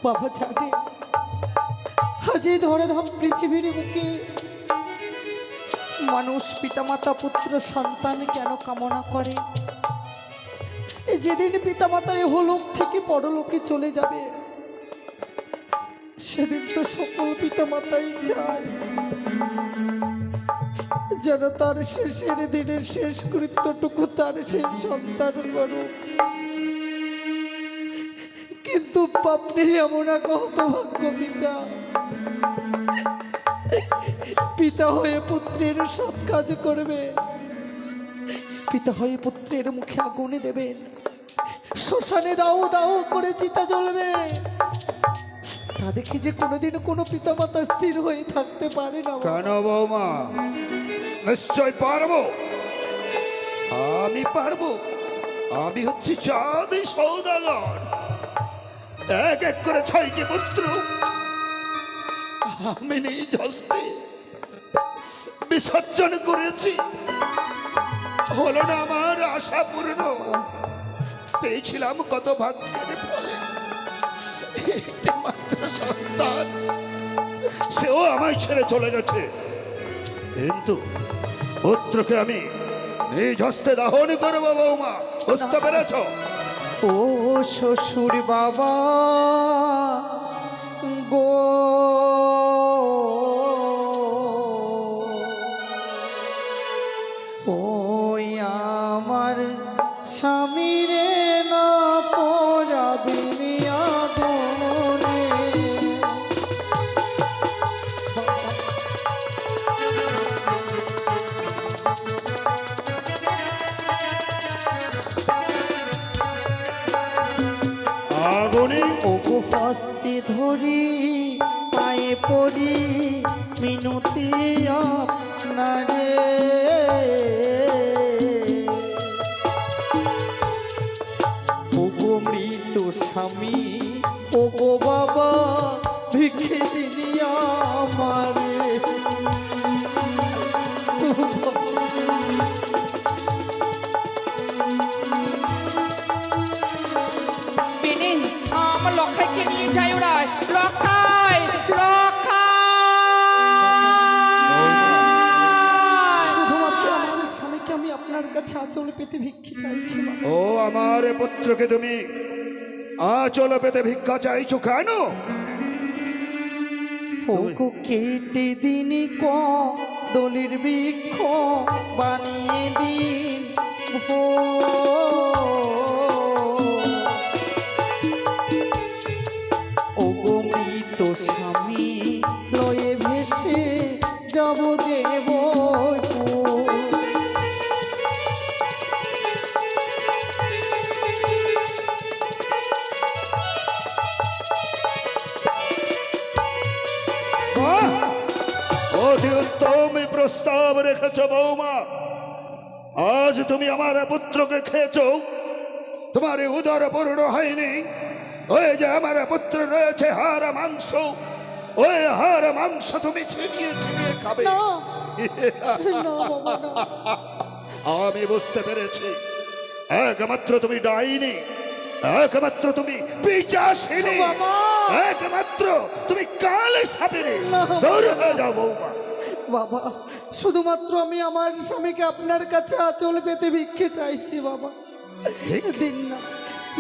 বাবা জানে আজ এই ধরাধাম পৃথিবীর বুকে মানুষ পিতামাতা পুত্র সন্তান কেন কামনা করে? যেদিন পিতামাতা ইহলোক থেকে পরলোকে চলে যাবে সেদিন তো সকল পিতামাতাই চায় যেন তার শেষের দিনের শেষ কৃত্যটুকু তার সেই সন্তান করুক। কিন্তু আপনি এমন এক হতভাগ্য পিতা, পিতা হয়ে পুত্রের সৎ কাজ করবে, পিতা হয়ে পুত্রের মুখে আগুনে দেবেন, শ্মশানে দাও দাও করে চিতা জ্বলবে। তা দেখি যে কোনোদিন কোনো পিতামাতা স্থির হয়ে থাকতে পারে না। কেন বৌমা? নিশ্চয় পারবো, আমি পারবো। আমি হচ্ছি চাঁদি সৌদাগর। এক এক করে 6টি পুত্র আমি নিজ হস্তে বিসর্জন করেছি। হলো না আমার আশা পূর্ণ। পেয়েছিলাম কত ভাগ্যের ফলে একটি মাত্র সন্তান, সেও আমায় ছেড়ে চলে গেছে। কিন্তু পুত্রকে আমি নিজ হস্তে দাহন করবো বৌমা, বুঝতে পেরেছ? ও শ্বশুর বাবা গো, ওই আমার স্বামীরে না পরা দুনিয়া দোনে। আগুনে ওগো হস্তে ধরি পায়ে পড়ি মিনতি আপনারে, ওগো মৃত স্বামী ওগো বাবা ভিক্ষে দিনি আমারে। বেনে আমার লক্ষাইকে নিয়ে যায় ওরা। লক্ষাই লক্ষাই, শুধুমাত্র আমার স্বামীকে আমি আপনার কাছে আঁচল পেতে ভিক্ষে চাইছি। ও আমার পুত্রকে তুমি আঁচল পেতে ভিক্ষা চাইছো কেন? ওগো কেটে দিনই দলির বৃক্ষ বানিয়ে দিন ওগো মৃত স্বামী লয়ে ভেসে যাব দেব। অতি উত্তম প্রস্তাব রেখেছ বৌমা। আজ তুমি আমার পুত্রকে খেয়েছ, তোমার উদর পূর্ণ হয়নি। ওই যে আমার পুত্র রয়েছে হাড় মাংস, ওই হাড় মাংস তুমি ছিনিয়ে ছিনিয়ে খাবে। না, না বাবা, না। আমি বুঝতে পেরেছি, একমাত্র তুমি ডাইনি, একমাত্র তুমি পিশাচিনী, বাবা। একমাত্র তুমি কালে সাপেরে। না, দূর হয়ে যাও বৌমা। বাবা শুধুমাত্র আমি আমার স্বামীকে আপনার কাছে আঁচল পেতে ভিক্ষে চাইছি বাবা, দিন না।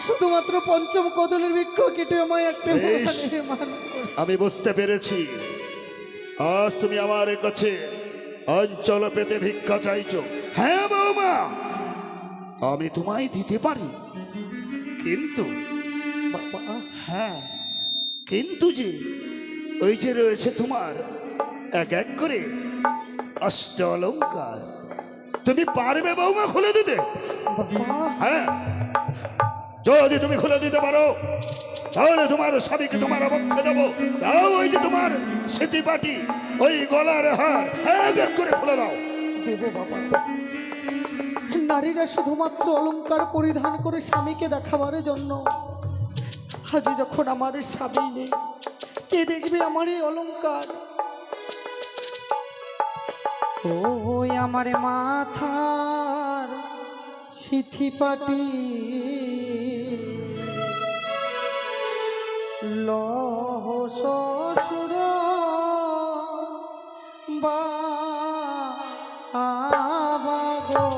শুধুমাত্র পঞ্চম কদলের বৃক্ষ কেটে আমায় একটা বেশ। নির্মাণ করুন। আমি বুঝতে পেরেছি, আজ তুমি আমার কাছে অঞ্চল পেতে ভিক্ষা চাইছো। হ্যাঁ বৌমা, আমি তোমায় দিতে পারি, কিন্তু বাবা হ্যাঁ কিন্তু যে ওই যে রয়েছে তোমার এক এক করে অষ্ট অলঙ্কার, তুমি পারবে বৌমা খুলে দিতে? বাবা হ্যাঁ, যদি তুমি খুলে দিতে পারো তাহলে তোমার স্বামীকে তোমার অবক্ষে দেবো। দাও ওই যে তোমার স্মৃতিপাটি, ওই গলার হার এক এক করে খুলে দাও। দেব বাবা। নারীরা শুধুমাত্র অলংকার পরিধান করে স্বামীকে দেখাবার জন্য। আজ যখন আমার স্বামী নেই, কে দেখবে আমার এই অলংকার? ওই আমার মাথার সিথি পাটি লহ শ্বশুর বা আবাগো।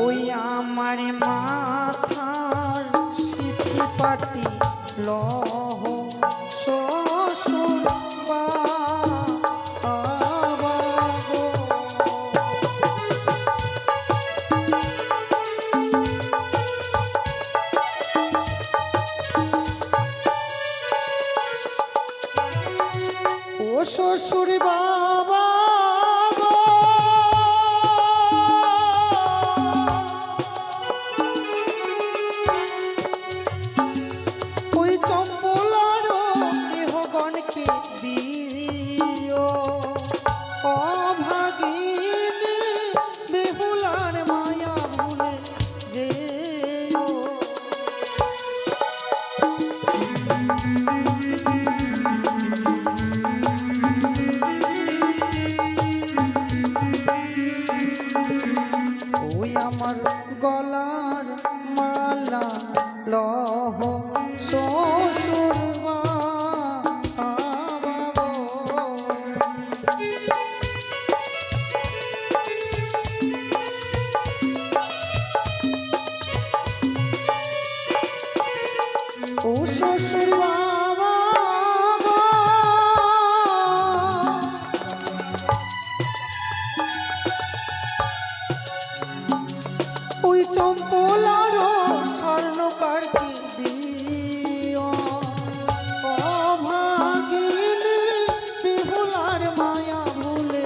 ওই আমার মাথার সিথি পাটি লহ শ্বশুর বাবাগো। ও শ্বশুর বাবা গো, ওই চম্পলার দেহগণকে দিও অভাগিনী বেহুলার মায়া ভুলে যেও। ওই আমার গলার মালা লহ শ্বশুর বাবাগো। ও শ্বশুর বাবা গো, ওই চম্পলার স্বর্ণকারকে দিও অভাগিনী বেহুলার মায়া ভুলে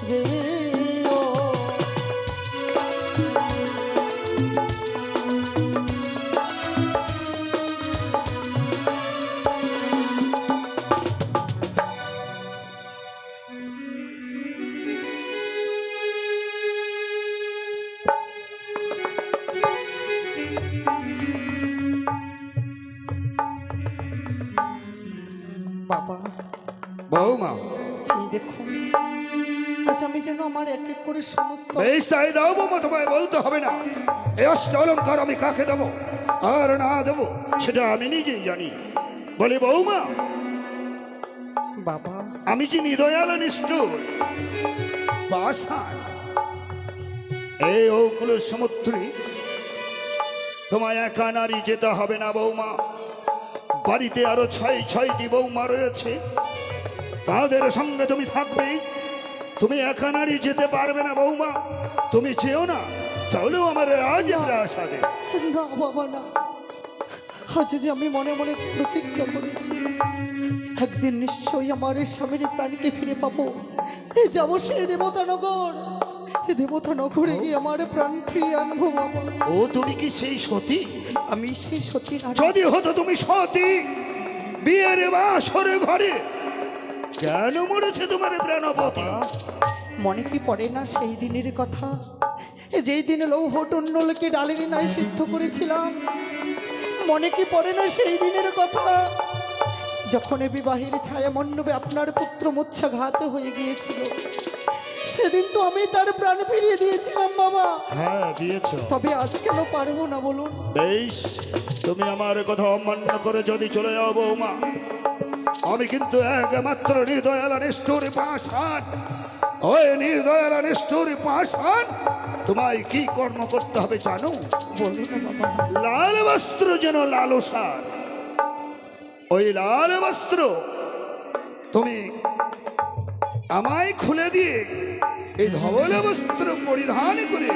যেও। বাবা বৌমা, এই দেখুন, আজ আমি যেন আমার এক এক করে সমস্ত বেশ তাই দাও বৌমা, তোমায় বলতে হবে না। এই অষ্ট অলঙ্কার আমি কাকে দেবো আর না দেবো সেটা আমি নিজেই জানি। বলি বৌমা, বাবা আমি যে নিদয়াল নিষ্ঠুর পাষাণ, এই ওকুল সমুদ্রী তোমায় একা নারী যেতে হবে না বৌমা। বাড়িতে আরো ছয়টি বৌমা রয়েছে, তাদের সঙ্গে তুমি থাকবে। তুমি একা নারী যেতে পারবে না বৌমা। তুমি যেও না, তাহলেও আমার রাজপ্রাসাদে। না বাবা না, আজ যে আমি মনে মনে প্রতিজ্ঞা করেছি একদিন নিশ্চয়ই আমার এই স্বামীর প্রাণীকে ফিরে পাবো। এই যাবো সেই দেবতানগর, এই দেবতানগরে গিয়ে আমার প্রাণ ফিরিয়ে আনবো বাবা। ও তুমি কি সেই সতী? আমি সেই সত্যি নারী। যদি হতো তুমি সতী, বিয়ের বাসরে ঘরে কেন মরেছে তোমার প্রাণপতি? মনে কি পড়ে না সেই দিনের কথা, যেই দিনে লৌহ টুন্ডলকে ডালের নাই সিদ্ধ করেছিলাম? মনে কি পড়ে না সেই দিনের কথা, যখন এ বিবাহের ছায়া মণ্ডপে আপনার পুত্র মুচ্ছাঘাত হয়ে গিয়েছিল? সেদিন তো আমি তার প্রাণ ফিরিয়ে দিয়েছিলাম বাবা। হ্যাঁ দিয়েছো। তবে আজ কেন পারবো না বলুন? বেশ, তুমি আমার কথা অমান্য করে যদি চলে যাও বৌমা, আমি কিন্তু একমাত্র নিদয়াল নিষ্ঠুর পাষাণ। ওই নিদয়াল নিষ্ঠুর পাষাণ তোমায় কি কর্ম করতে হবে জানো? বলুন না বাবা। লাল বস্ত্র যেন লালসার, ওই লাল বস্ত্র তুমি আমায় খুলে দিয়ে এই ধবল বস্ত্র পরিধান করে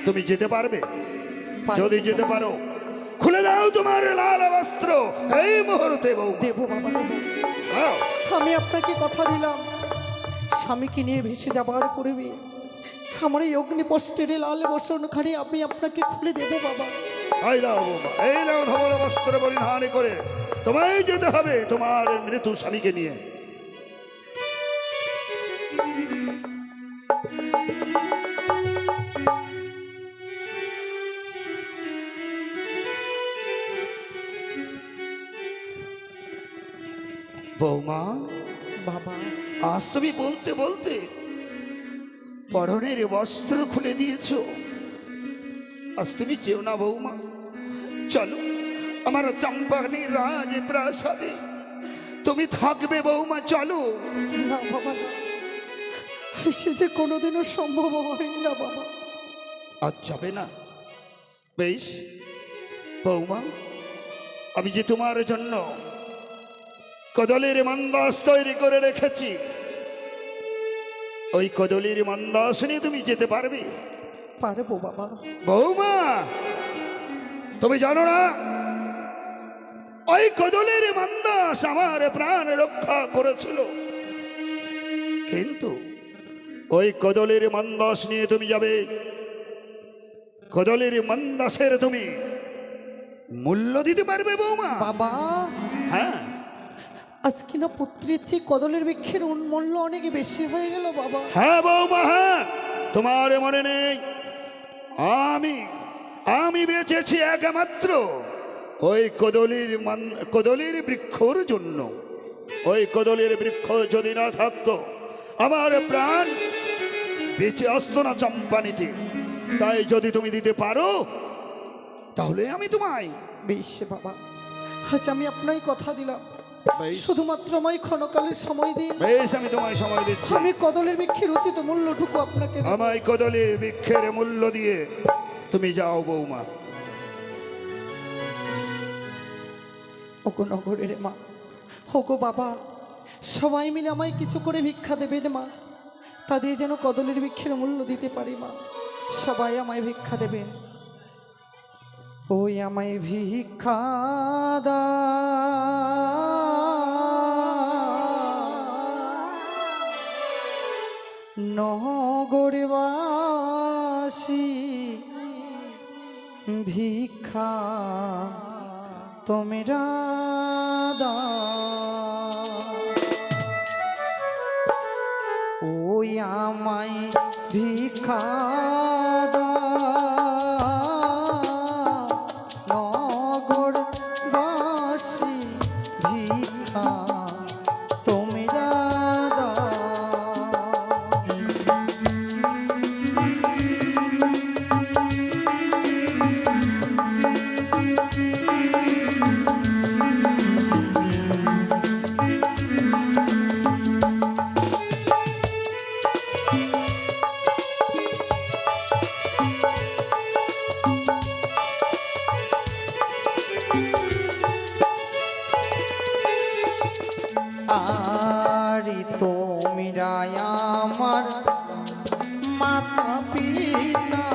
তুমি যেতে পারবে? যদি যেতে পারো, খুলে দাও তোমার লাল বস্ত্র এই মুহূর্তে বউ। দেবো বাবা দেবো। আমি আপনাকে কথা দিলাম, স্বামীকে নিয়ে ভেসে যাবার পূর্বে আমার এই অগ্নিপষ্টের লাল বসনখানি আমি আপনাকে খুলে দেবো বাবা। এই দাও বৌমা, এই নাও ধবল বস্ত্র পরিধান করে তোমায় যেতে হবে তোমার মৃত্যু স্বামীকে নিয়ে। বৌমা, বাবা, আজ তুমি বলতে বলতে পরনের বস্ত্র খুলে দিয়েছো। আজ তুমি যেও না বৌমা, চলো আমার চম্পানি রাজ প্রাসাদে তুমি থাকবে বৌমা, চলো। না বাবা না, সে যে কোনোদিনও সম্ভব হয় না বাবা। আজ যাবে না? বেশ বৌমা, আমি যে তোমার জন্য কদলের মন্দাস তৈরি করে রেখেছি, ওই কদলের মন্দাস নিয়ে তুমি যেতে পারবে? পারবো বাবা। বৌমা, তুমি জানো না ওই কদলের মন্দাস আমার প্রাণ রক্ষা করেছিল, কিন্তু ওই কদলের মন্দাস নিয়ে তুমি যাবে, কদলের মন্দাসের তুমি মূল্য দিতে পারবে বৌমা? বাবা, হ্যাঁ, আজকে না পুত্রের চেয়ে কদলের বৃক্ষের মূল্য অনেক বেশি হয়ে গেল বাবা। হ্যাঁ বৌমা, হ্যাঁ। তোমার মনে নেই আমি আমি বেঁচেছি একমাত্র ওই কদলের বৃক্ষর জন্য। ওই কদলের বৃক্ষ যদি না থাকতো আমার প্রাণ বেঁচে আসতো না চম্পানিতে। তাই যদি তুমি দিতে পারো তাহলে আমি তোমায়। বেশ বাবা, আজ আমি আপনাকে কথা দিলাম, বেশ, শুধুমাত্র আমায় ক্ষণকালের সময় দিন। বেশ, আমি তোমায় সময় দিচ্ছি। আমি কদলের বৃক্ষের উচিত মূল্যটুকু আপনাকে দেব। আমায় কদলের বৃক্ষের মূল্য দিয়ে তুমি যাও বৌমা। ওগো নগরের মা, ওগো বাবা, সবাই মিলে আমায় কিছু করে ভিক্ষা দেবেন মা, তাদের যেন কদলের বৃক্ষের মূল্য দিতে পারি মা। সবাই আমায় ভিক্ষা দেবেন। ওই আমায় ভিক্ষা নগরবাসী ভিক্ষা তোমরা ওই আমায় ভিক্ষা নগরবাসী ভিক্ষা তোমরা আরি তোমরা আমার মাতা পিতা,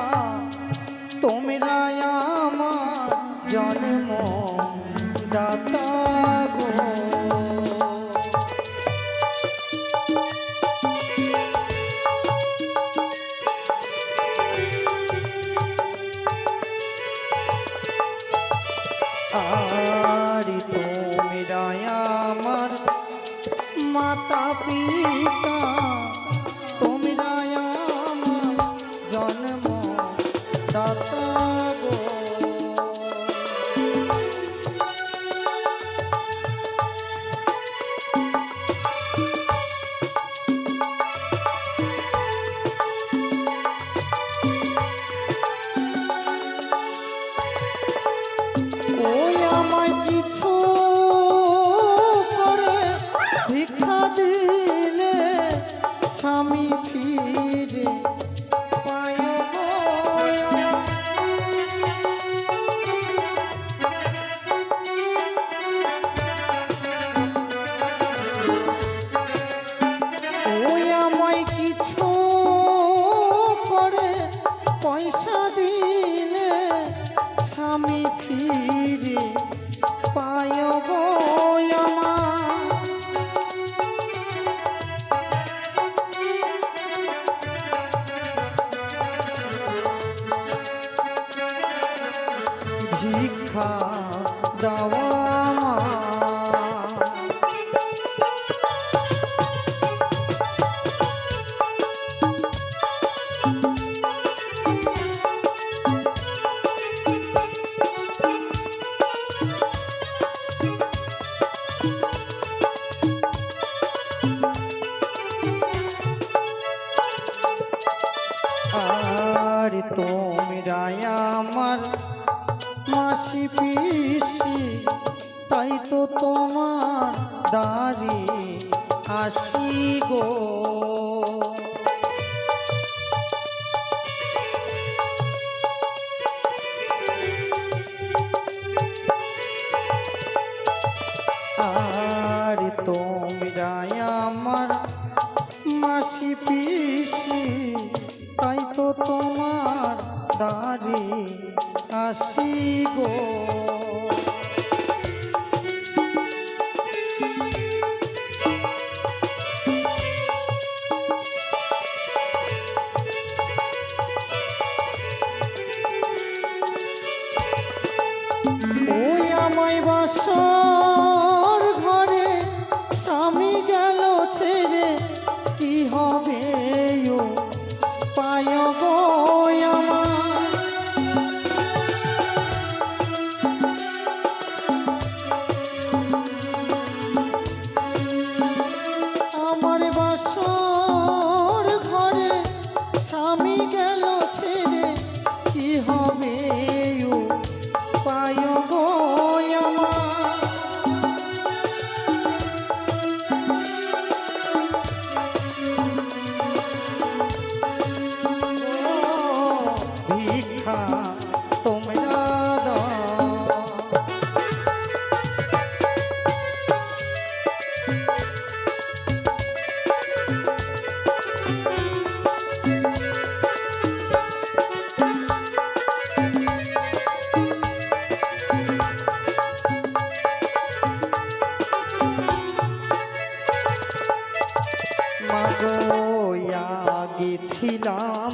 তোমরা আমার জন্ম দাতা গো। আরি তোমরা আমার মাতা পিতা, তোমরা আমার জন্ম দাতা গো। ওই আমায় কিছু করে ভিক্ষা দিলে স্বামী ফিরে পায় গো। ওই আমায় কিছু করে পয়সা দিলে স্বামী ফিরে পায় গো আমার। ভিক্ষা দেওয়া পিসি তাই তো তোমার দাঁড়ি আসি গো। আর তোমরা আমার মাসি পিসি তাই তো তোমার দাঁড়ি আসি গো। ওই আমায় বাসর ঘরে স্বামী গেল ছেড়ে কি হবে ও পায় গো আমার। আমার বাসর ঘরে স্বামী গেল ছেড়ে কি হবে ও পায় গো আমার। ভিক্ষা তোমরা দাও। মাগোয়া গেছিলাম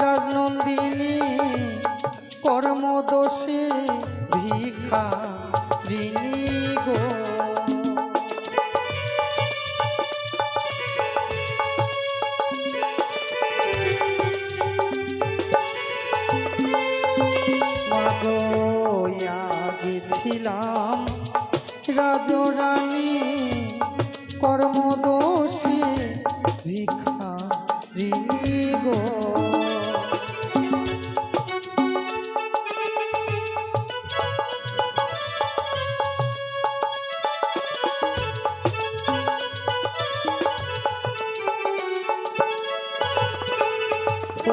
রাজনন্দিনী কর্মদোষে ভিক্ষা ঋণী গো। মাগোয়া গেছিলাম রাজরানী কর্মদোষে ভিক্ষা ঋণী গো।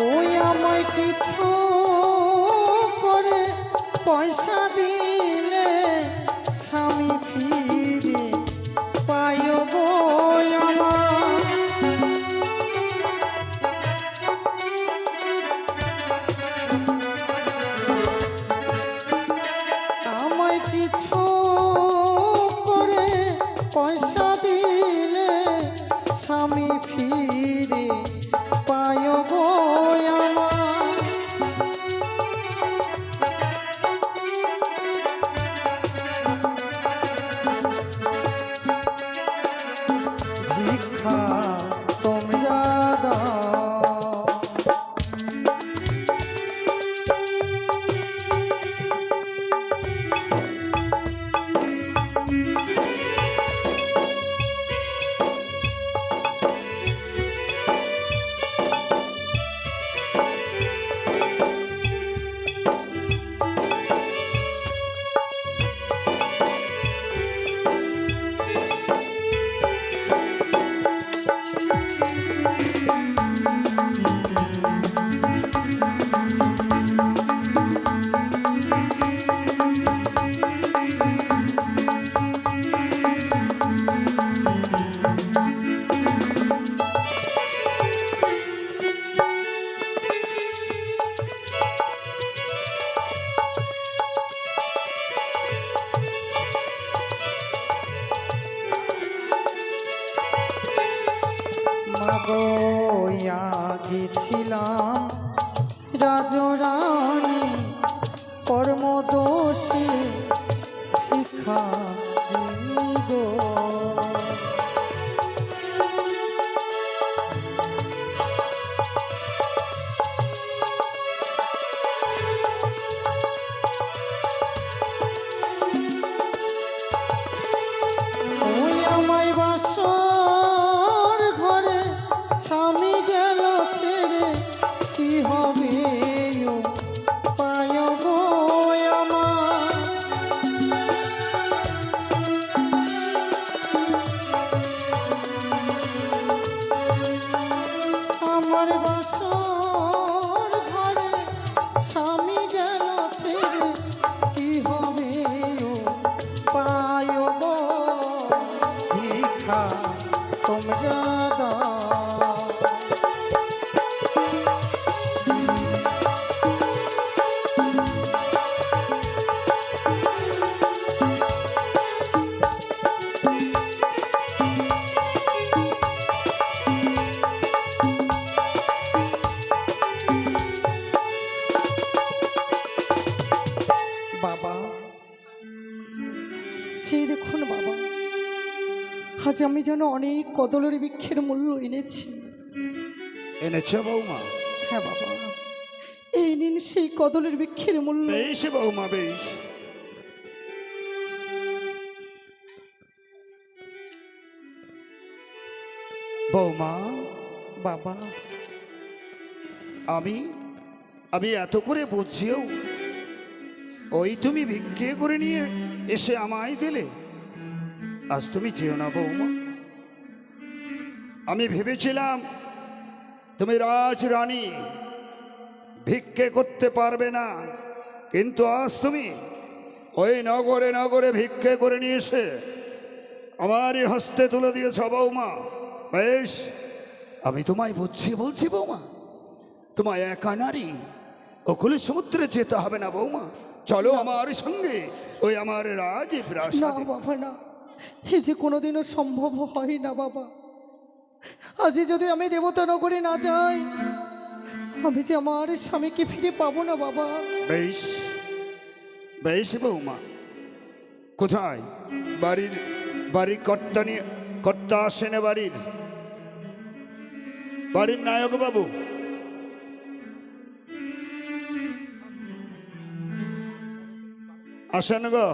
ওই আমায় কিছু করে পয়সা দিলে স্বামী ফিরে পায় গো আমার। আমায় কিছু করে পয়সা দিলে স্বামী ফিরে পায় গো আমার। ভিক্ষা তোমরা দাও। মাগোয়া গেছিলাম রাজরানী কর্মদোষে ভিক্ষা ঋণী গো। ওই আমায় বাসর ঘরে স্বামী গেল ছেড়ে কি হবে ও পায় গো আমার। চেয়ে দেখুন বাবা, আজ আমি যেন অনেক কদলের বৃক্ষের মূল্য এনেছি। এনেছ বৌমা? হ্যাঁ বাবা, এই নিন সেই কদলের বৃক্ষের মূল্য। বেশ বৌমা, বেশ। বৌমা, বাবা, আমি আমি এত করে বুঝিও ওই তুমি ভিক্ষে করে নিয়ে এসে আমায় দিলে। আজ তুমি যেও না বৌমা। আমি ভেবেছিলাম তুমি রাজরানী, ভিক্ষে করতে পারবে না, কিন্তু আজ তুমি ওই নগরে নগরে ভিক্ষে করে নিয়ে এসে আমারই হস্তে তুলে দিয়েছ বৌমা। বেশ, আমি তোমায় বুঝিয়ে বলছি বৌমা, তোমায় একা নারী ওকুলে সমুদ্রে যেতে হবে না বৌমা। চলো আমার সঙ্গে ওই আমার না রাজপ্রাসাদে। বাবা না, এ যে কোনোদিনও সম্ভব হয় না বাবা। আজ যদি আমি দেবতা নগরে না যাই, আমি যে আমার স্বামীকে ফিরে পাবো না বাবা। বেশ বেশ বৌমা, কোথায় বাড়ির বাড়ির কর্তা নিয়ে কর্তা আসেন? বাড়ির বাড়ির নায়ক বাবু আসেন গো।